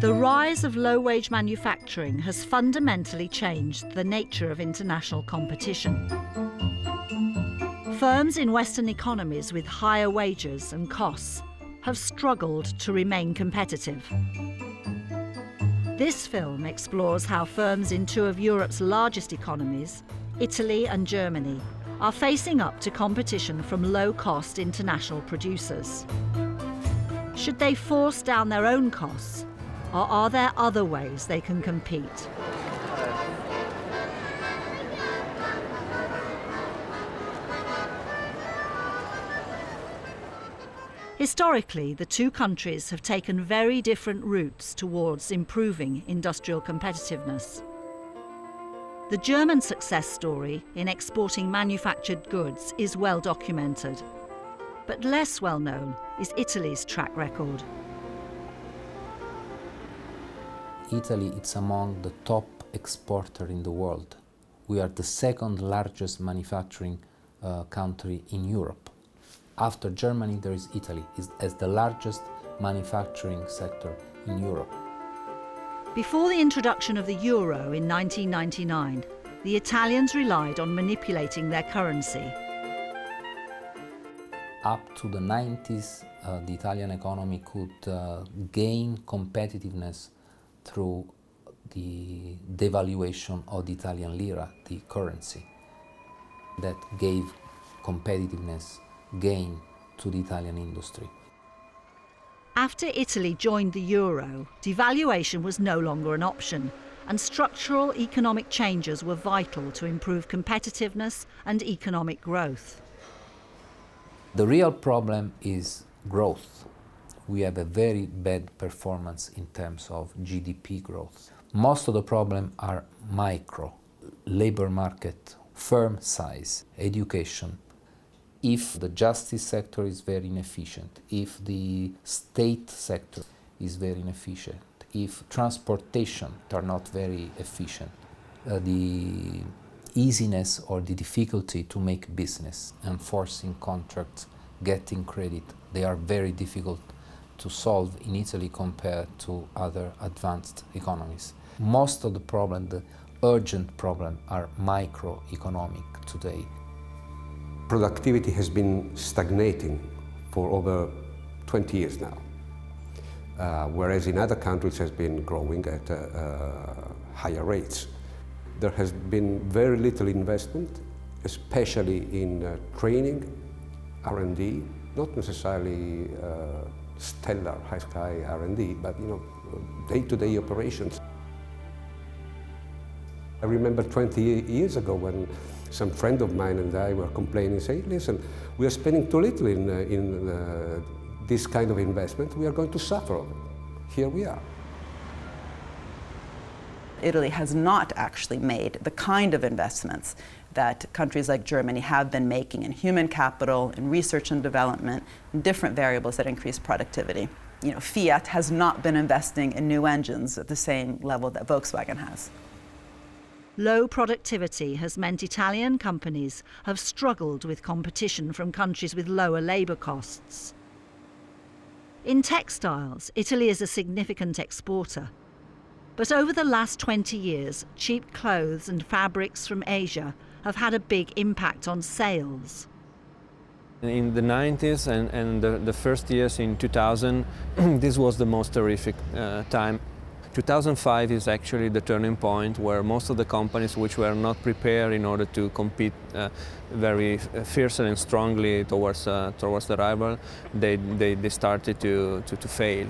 The rise of low-wage manufacturing has fundamentally changed the nature of international competition. Firms in Western economies with higher wages and costs have struggled to remain competitive. This film explores how firms in two of Europe's largest economies, Italy and Germany, are facing up to competition from low-cost international producers. Should they force down their own costs, or are there other ways they can compete? Historically, the two countries have taken very different routes towards improving industrial competitiveness. The German success story in exporting manufactured goods is well documented, but less well known is Italy's track record. Italy is among the top exporters in the world. We are the second largest manufacturing country in Europe. After Germany, there is Italy, as the largest manufacturing sector in Europe. Before the introduction of the euro in 1999, the Italians relied on manipulating their currency. Up to the 90s, the Italian economy could gain competitiveness through the devaluation of the Italian lira, the currency. That gave competitiveness gain to the Italian industry. After Italy joined the euro, devaluation was no longer an option, and structural economic changes were vital to improve competitiveness and economic growth. The real problem is growth. We have a very bad performance in terms of GDP growth. Most of the problems are micro: labor market, firm size, education. If the justice sector is very inefficient, if the state sector is very inefficient, if transportation are not very efficient, the easiness or the difficulty to make business, enforcing contracts, getting credit, they are very difficult to solve in Italy compared to other advanced economies. Most of the problems, the urgent problems, are microeconomic today. Productivity has been stagnating for over 20 years now, whereas in other countries has been growing at higher rates. There has been very little investment, especially in training, R&D, not necessarily stellar, high-sky R&D, but day-to-day operations. I remember 20 years ago when some friend of mine and I were complaining, saying, listen, we are spending too little in this kind of investment, we are going to suffer of it. Here we are. Italy has not actually made the kind of investments that countries like Germany have been making in human capital, in research and development, in different variables that increase productivity. Fiat has not been investing in new engines at the same level that Volkswagen has. Low productivity has meant Italian companies have struggled with competition from countries with lower labour costs. In textiles, Italy is a significant exporter. But over the last 20 years, cheap clothes and fabrics from Asia have had a big impact on sales. In the 90s and the first years in 2000, this was the most terrific time. 2005 is actually the turning point where most of the companies which were not prepared in order to compete very fiercely and strongly towards the rival, they started to fail.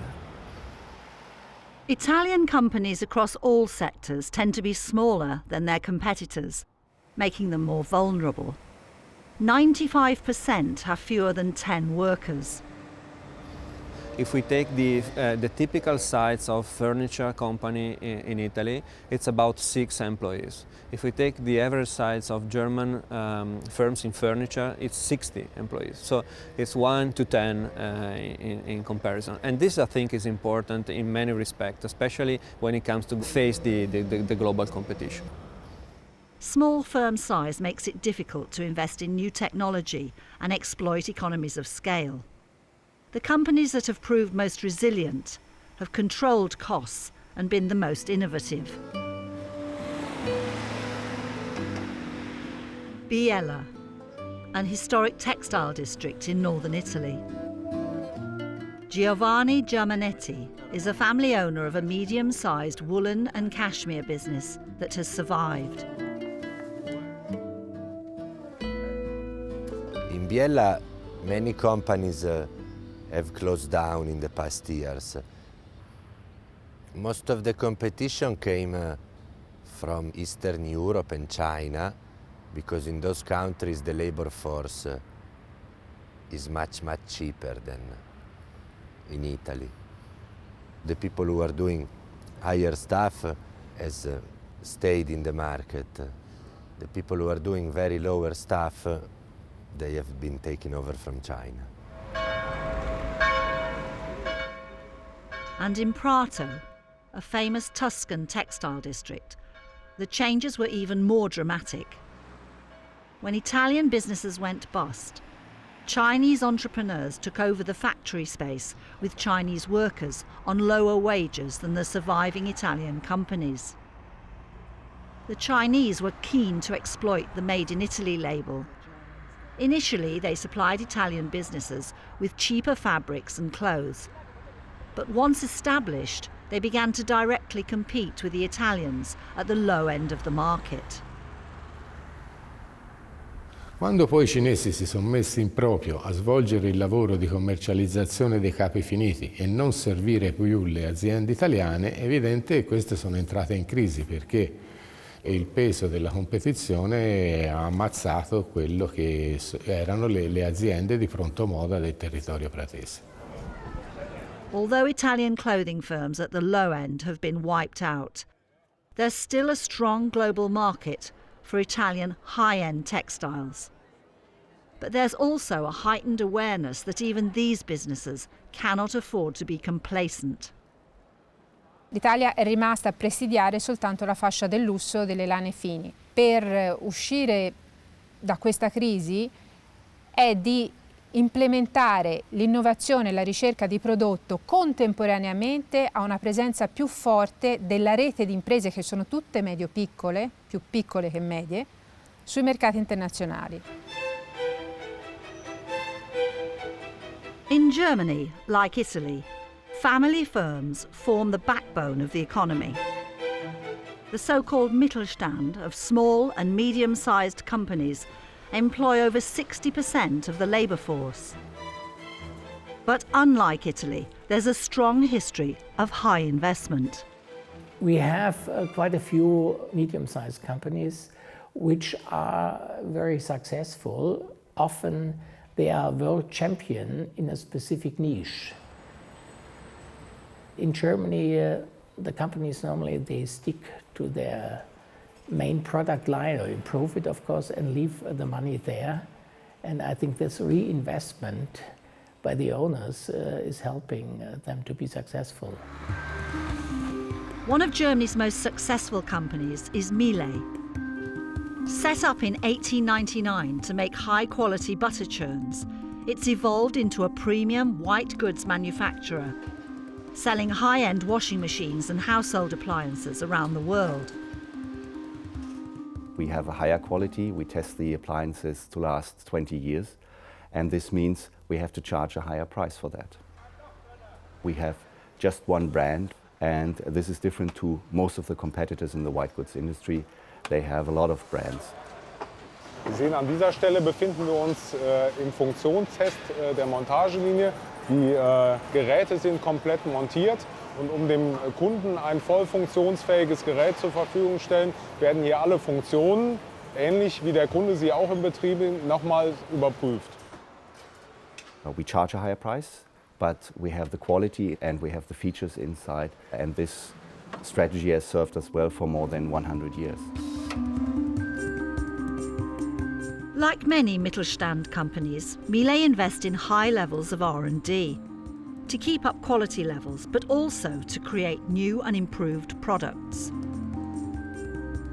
Italian companies across all sectors tend to be smaller than their competitors, making them more vulnerable. 95% have fewer than 10 workers. If we take the typical size of furniture company in Italy, it's about 6 employees. If we take the average size of German firms in furniture, it's 60 employees. So it's 1 to 10 in comparison. And this, I think, is important in many respects, especially when it comes to face the global competition. Small firm size makes it difficult to invest in new technology and exploit economies of scale. The companies that have proved most resilient have controlled costs and been the most innovative. Biella, an historic textile district in northern Italy. Giovanni Giamanetti is a family owner of a medium-sized woolen and cashmere business that has survived. In Biella, many companies have closed down in the past years. Most of the competition came from Eastern Europe and China, because in those countries the labor force is much cheaper than in Italy. The people who are doing higher stuff has stayed in the market. The people who are doing very lower stuff, they have been taken over from China. And in Prato, a famous Tuscan textile district, the changes were even more dramatic. When Italian businesses went bust, Chinese entrepreneurs took over the factory space with Chinese workers on lower wages than the surviving Italian companies. The Chinese were keen to exploit the Made in Italy label. Initially, they supplied Italian businesses with cheaper fabrics and clothes. But once established, they began to directly compete with the Italians at the low end of the market. Quando poi i cinesi si sono messi in proprio a svolgere il lavoro di commercializzazione dei capi finiti e non servire più le aziende italiane, è evidente che queste sono entrate in crisi perché il peso della competizione ha ammazzato quello che erano le aziende di pronto moda del territorio pratese. Although Italian clothing firms at the low end have been wiped out, there's still a strong global market for Italian high-end textiles. But there's also a heightened awareness that even these businesses cannot afford to be complacent. L'Italia è rimasta a presidiare soltanto la fascia del lusso delle lane fini. Per uscire da questa crisi è di implementare l'innovazione e la ricerca di prodotto contemporaneamente a una presenza più forte della rete di imprese che sono tutte medio-piccole, più piccole che medie, sui mercati internazionali. In Germany, like Italy, family firms form the backbone of the economy. The so-called Mittelstand of small and medium-sized companies employ over 60% of the labour force. But unlike Italy, there's a strong history of high investment. We have quite a few medium-sized companies which are very successful. Often they are world champion in a specific niche. In Germany, the companies normally they stick to their main product line or improve it, of course, and leave the money there. And I think this reinvestment by the owners is helping them to be successful. One of Germany's most successful companies is Miele. Set up in 1899 to make high-quality butter churns, it's evolved into a premium white goods manufacturer, selling high-end washing machines and household appliances around the world. We have a higher quality, we test the appliances to last 20 years, and this means we have to charge a higher price for that. We have just one brand, and this is different to most of the competitors in the white goods industry. They have a lot of brands. Sie sehen, an dieser Stelle befinden wir uns im Funktionstest der Montagelinie. Die Geräte sind komplett montiert. Und um dem Kunden ein voll funktionsfähiges Gerät zur Verfügung zu stellen, werden hier alle Funktionen, ähnlich wie der Kunde sie auch im Betrieb, nochmal überprüft. We charge a higher price, but we have the quality and we have the features inside. And this strategy has served us well for more than 100 years. Like many Mittelstand companies, Miele invest in high levels of R&D. To keep up quality levels, but also to create new and improved products.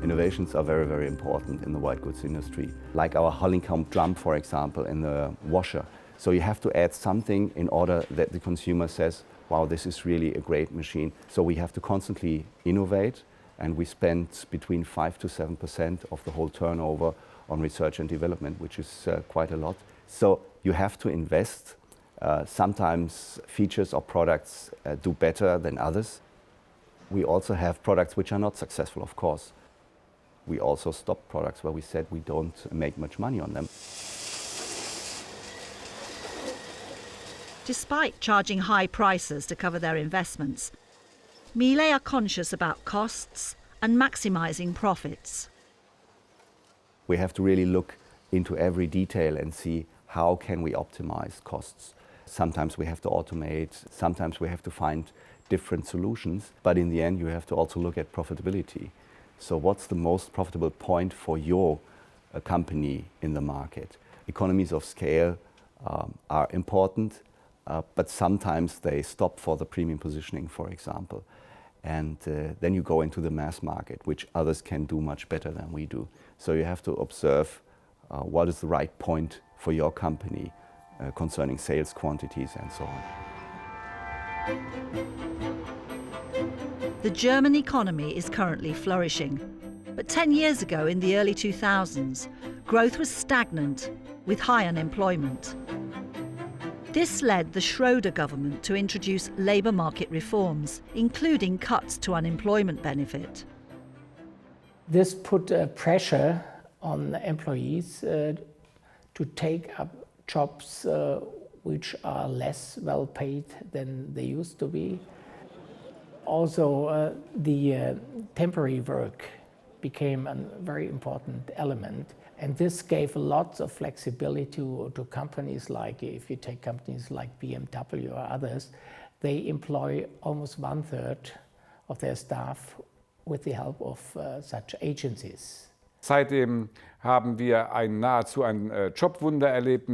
Innovations are very, very important in the white goods industry. Like our honeycomb drum, for example, in the washer. So you have to add something in order that the consumer says, wow, this is really a great machine. So we have to constantly innovate, and we spend between 5 to 7% of the whole turnover on research and development, which is quite a lot. So you have to invest. Sometimes features or products do better than others. We also have products which are not successful, of course. We also stopped products where we said we don't make much money on them. Despite charging high prices to cover their investments, Miele are conscious about costs and maximising profits. We have to really look into every detail and see how can we optimize costs. Sometimes we have to automate, sometimes we have to find different solutions, but in the end you have to also look at profitability. So what's the most profitable point for your company in the market? Economies of scale are important, but sometimes they stop for the premium positioning, for example. And then you go into the mass market, which others can do much better than we do. So you have to observe what is the right point for your company concerning sales quantities and so on. The German economy is currently flourishing, but 10 years ago, in the early 2000s, growth was stagnant with high unemployment. This led the Schroeder government to introduce labour market reforms, including cuts to unemployment benefit. This put pressure on employees to take up jobs which are less well paid than they used to be. Also, the temporary work became a very important element, and this gave lots of flexibility to companies like, if you take companies like BMW or others, they employ almost 1/3 of their staff with the help of such agencies. Seitdem haben wir nahezu ein Jobwunder erlebt.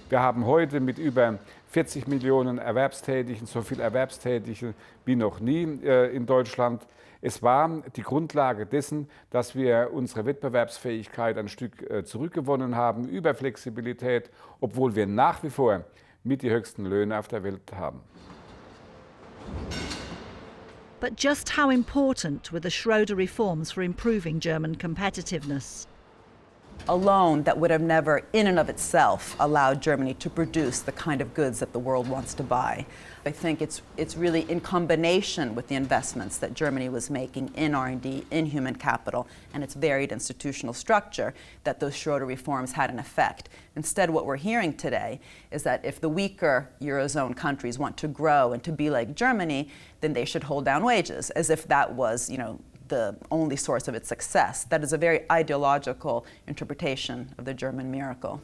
Wir haben heute mit über 40 Millionen Erwerbstätigen so viel Erwerbstätige wie noch nie in Deutschland. Es war die Grundlage dessen, dass wir unsere Wettbewerbsfähigkeit ein Stück zurückgewonnen haben über Flexibilität, obwohl wir nach wie vor mit die höchsten Löhne auf der Welt haben. But just how important were the Schroeder reforms for improving German competitiveness? Alone, that would have never, in and of itself, allowed Germany to produce the kind of goods that the world wants to buy. I think it's really in combination with the investments that Germany was making in R&D, in human capital, and its varied institutional structure, that those Schroeder reforms had an effect. Instead, what we're hearing today is that if the weaker Eurozone countries want to grow and to be like Germany, then they should hold down wages, as if that was, the only source of its success. That is a very ideological interpretation of the German miracle.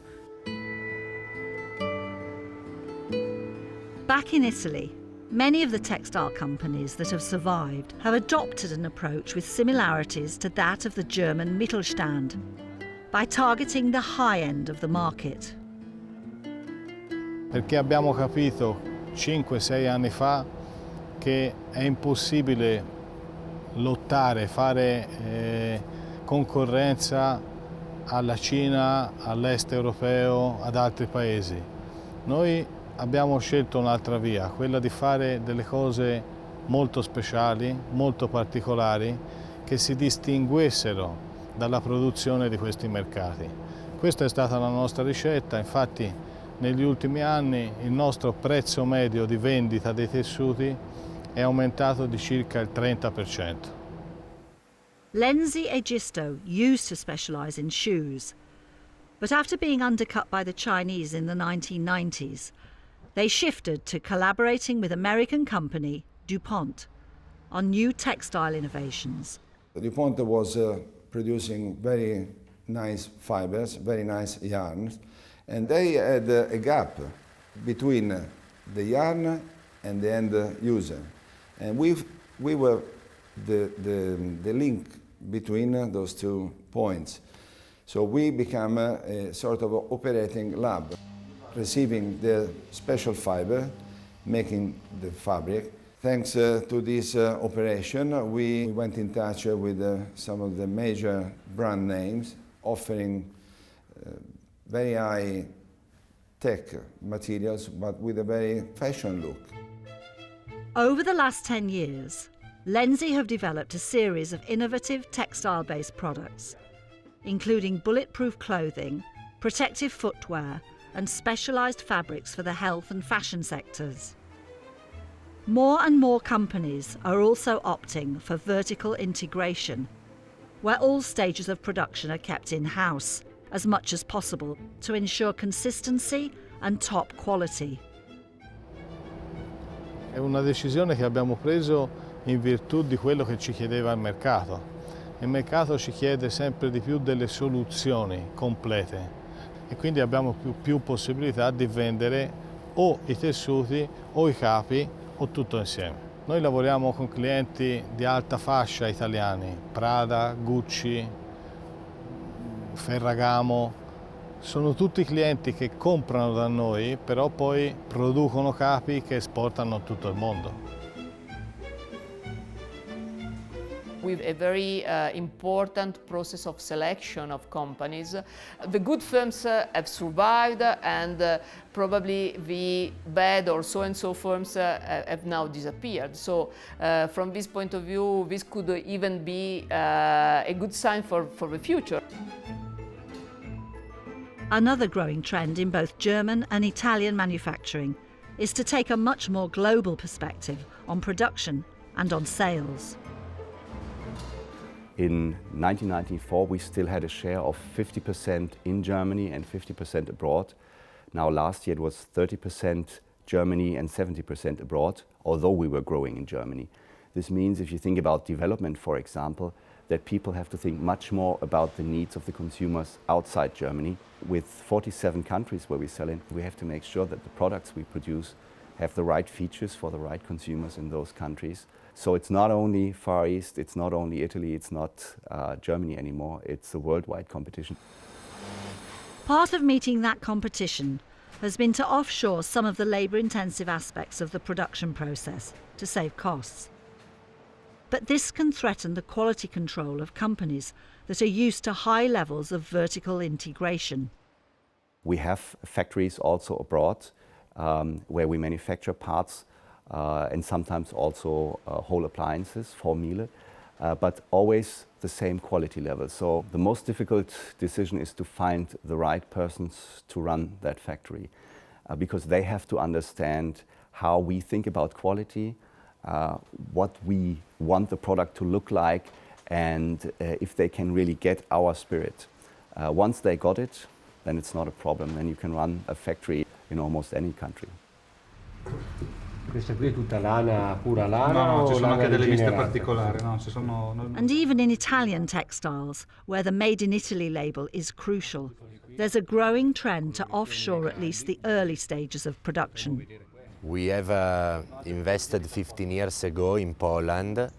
Back in Italy, many of the textile companies that have survived have adopted an approach with similarities to that of the German Mittelstand by targeting the high end of the market. Perché abbiamo capito 5-6 anni fa che è impossibile lottare, fare concorrenza alla Cina, all'est europeo, ad altri paesi. Noi abbiamo scelto un'altra via, quella di fare delle cose molto speciali, molto particolari, che si distinguessero dalla produzione di questi mercati. Questa è stata la nostra ricetta, infatti negli ultimi anni il nostro prezzo medio di vendita dei tessuti è aumentato di circa il 30%. Lenzi Egisto used to specialise in shoes, but after being undercut by the Chinese in the 1990s, they shifted to collaborating with American company DuPont on new textile innovations. DuPont was producing very nice fibers, very nice yarns, and they had a gap between the yarn and the end user. And we were the link between those 2 points. So we became a sort of operating lab, receiving the special fiber, making the fabric. Thanks to this operation, we went in touch with some of the major brand names, offering very high tech materials, but with a very fashion look. Over the last 10 years, Lenzi have developed a series of innovative textile-based products, including bulletproof clothing, protective footwear, and specialised fabrics for the health and fashion sectors. More and more companies are also opting for vertical integration, where all stages of production are kept in-house as much as possible to ensure consistency and top quality. È una decisione che abbiamo preso in virtù di quello che ci chiedeva il mercato. Il mercato ci chiede sempre di più delle soluzioni complete e quindi abbiamo più possibilità di vendere o i tessuti o i capi o tutto insieme. Noi lavoriamo con clienti di alta fascia italiani, Prada, Gucci, Ferragamo. Sono tutti clienti che comprano da noi, però poi producono capi che esportano a tutto il mondo. With a very important process of selection of companies. The good firms have survived, and probably the bad or so-and-so firms have now disappeared. So from this point of view, this could even be a good sign for the future. Another growing trend in both German and Italian manufacturing is to take a much more global perspective on production and on sales. In 1994, we still had a share of 50% in Germany and 50% abroad. Now last year it was 30% Germany and 70% abroad, although we were growing in Germany. This means if you think about development, for example, that people have to think much more about the needs of the consumers outside Germany. With 47 countries where we sell in, we have to make sure that the products we produce have the right features for the right consumers in those countries. So it's not only Far East, it's not only Italy, it's not Germany anymore, it's a worldwide competition. Part of meeting that competition has been to offshore some of the labour-intensive aspects of the production process to save costs. But this can threaten the quality control of companies that are used to high levels of vertical integration. We have factories also abroad where we manufacture parts and sometimes also whole appliances for Miele, but always the same quality level. So the most difficult decision is to find the right persons to run that factory because they have to understand how we think about quality, what we want the product to look like, and if they can really get our spirit. Once they got it, then it's not a problem. Then you can run a factory in almost any country. Questa qui è tutta lana, pura lana? No, ci sono anche delle viste rigenerata? particolari. No, ci sono... And even in Italian textiles, where the Made in Italy label is crucial, there's a growing trend to offshore at least the early stages of production. We have invested 15 years ago in Poland,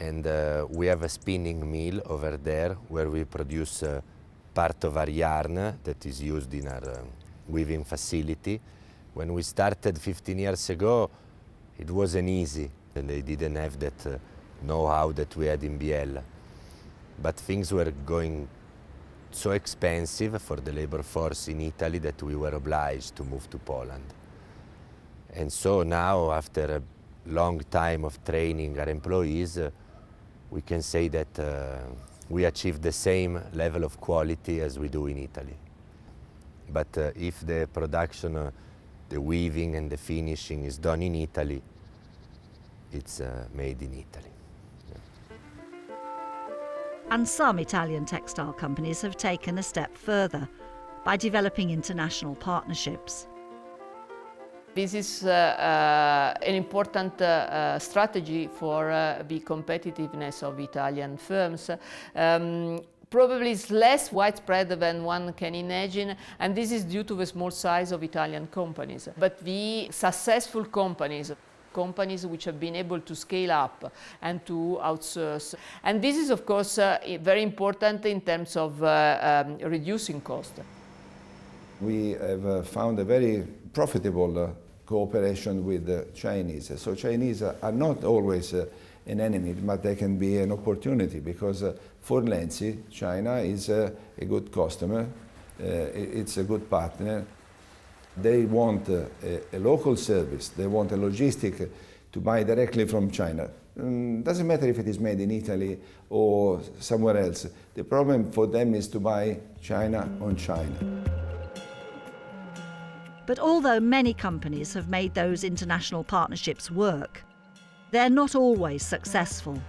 and we have a spinning mill over there where we produce part of our yarn that is used in our weaving facility. When we started 15 years ago, it wasn't easy, and they didn't have that know-how that we had in Biella. But things were going so expensive for the labor force in Italy that we were obliged to move to Poland. And so now, after a long time of training our employees, we can say that we achieve the same level of quality as we do in Italy. But if the production, the weaving and the finishing is done in Italy, it's made in Italy. And some Italian textile companies have taken a step further by developing international partnerships. This is an important strategy for the competitiveness of Italian firms. Probably it's less widespread than one can imagine, and this is due to the small size of Italian companies. But the successful companies which have been able to scale up and to outsource. And this is, of course, very important in terms of reducing cost. We have found a very profitable cooperation with the Chinese. So Chinese are not always an enemy, but they can be an opportunity because for Lenzi, China is a good customer, it's a good partner. They want a local service, they want a logistic to buy directly from China. Doesn't matter if it is made in Italy or somewhere else. The problem for them is to buy China on China. But although many companies have made those international partnerships work, they're not always successful.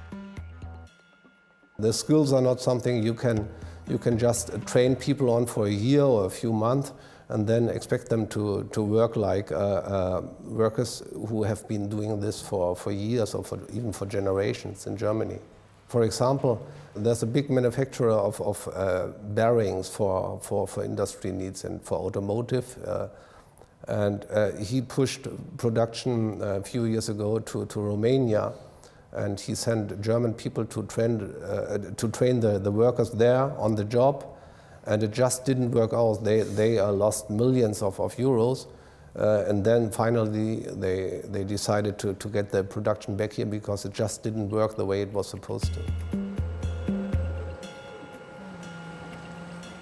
The skills are not something you can just train people on for a year or a few months and then expect them to work like workers who have been doing this for years or even for generations in Germany. For example, there's a big manufacturer of bearings for industry needs and for automotive. And he pushed production a few years ago to Romania, and he sent German people to train the workers there on the job, and it just didn't work out. They lost millions of euros, and then finally they decided to get the production back here because it just didn't work the way it was supposed to.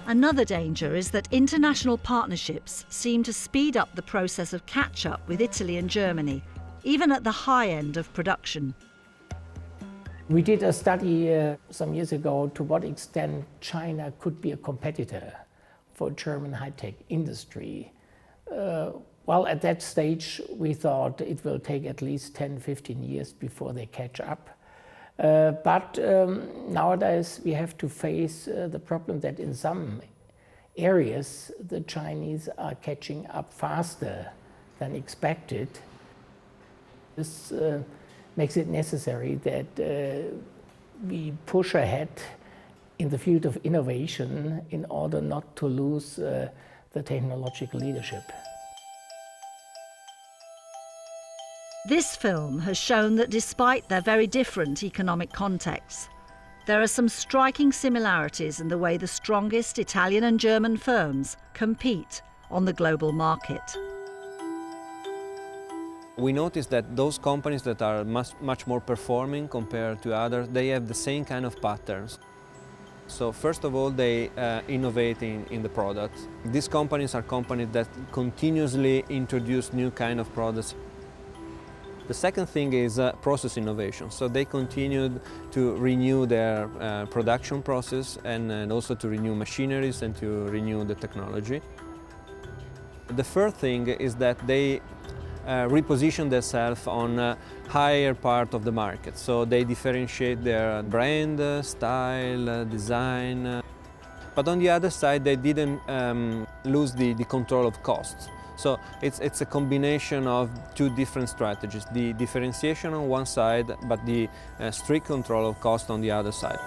Another danger is that international partnerships seem to speed up the process of catch-up with Italy and Germany, even at the high end of production. We did a study some years ago to what extent China could be a competitor for German high-tech industry. Well, at that stage, we thought it will take at least 10, 15 years before they catch up. But nowadays we have to face the problem that in some areas the Chinese are catching up faster than expected. This makes it necessary that we push ahead in the field of innovation in order not to lose the technological leadership. This film has shown that despite their very different economic contexts, there are some striking similarities in the way the strongest Italian and German firms compete on the global market. We noticed that those companies that are much more performing compared to others, they have the same kind of patterns. So first of all, they innovate in the product. These companies are companies that continuously introduce new kind of products. The second thing is process innovation. So they continued to renew their production process and also to renew machineries and to renew the technology. The third thing is that they reposition themselves on a higher part of the market. So they differentiate their brand, style, design. But on the other side, they didn't lose the control of costs. So it's a combination of two different strategies, the differentiation on one side, but the strict control of cost on the other side.